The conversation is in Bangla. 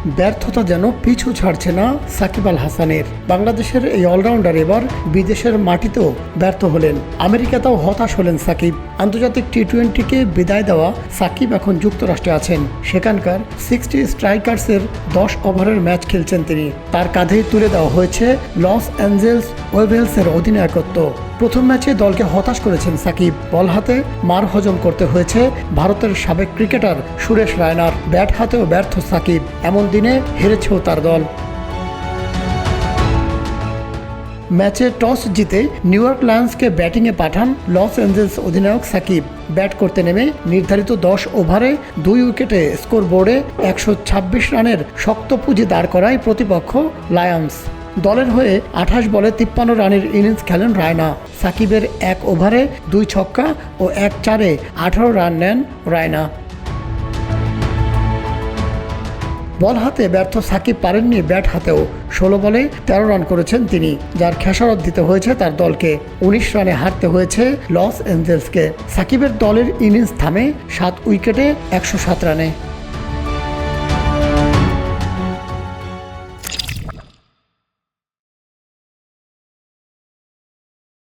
ব্যর্থতা যেন পিছু ছাড়ছে না সাকিব আল হাসানের। বাংলাদেশের এই অলরাউন্ডার এবার বিদেশের মাটিতেও ব্যর্থ হলেন। আমেরিকাতেও হতাশ হলেন সাকিব। আন্তর্জাতিক টি-20কে বিদায় দেওয়া সাকিব এখন যুক্তরাষ্ট্রে আছেন। সেখানকার 60 স্ট্রাইকার্সের 10 ওভারের ম্যাচ খেলছেন তিনি। তার কাঁধেই তুলে দেওয়া হয়েছে লস অ্যাঞ্জেলস ওয়েভেলসের অধিনায়কত্ব। প্রথম ম্যাচে দলকে হতাশ করেছেন সাকিব। বল হাতে মার হজম করতে হয়েছে ভারতের সাবেক ক্রিকেটার সুরেশ রায়নার। ব্যাট হাতেও ব্যর্থ সাকিব। এমন দিনে হেরেছেও তার দল। ম্যাচে টস জিতে নিউ ইয়র্ক লায়ন্সকে ব্যাটিংয়ে পাঠান লস অ্যাঞ্জেলস অধিনায়ক সাকিব। ব্যাট করতে নেমে নির্ধারিত 10 ওভারে 2 উইকেটে স্কোর বোর্ডে 126 রানের শক্ত পুঁজি দাঁড় করায় প্রতিপক্ষ লায়ন্স। দলের হয়ে 28 বলে 53 রানের ইনিংস খেলেন রায়না। সাকিবের 1 ওভারে 2 ছক্কা ও 1 চারে 18 রান নেন রায়না। বল হাতে ব্যর্থ সাকিব পারেননি ব্যাট হাতেও। 16 বলে 13 রান করেছেন তিনি, যার খেসারত দিতে হয়েছে তার দলকে। 19 রানে হারতে হয়েছে লস অ্যাঞ্জেলসকে। সাকিবের দলের ইনিংস থামে 7 উইকেটে 107 রানে।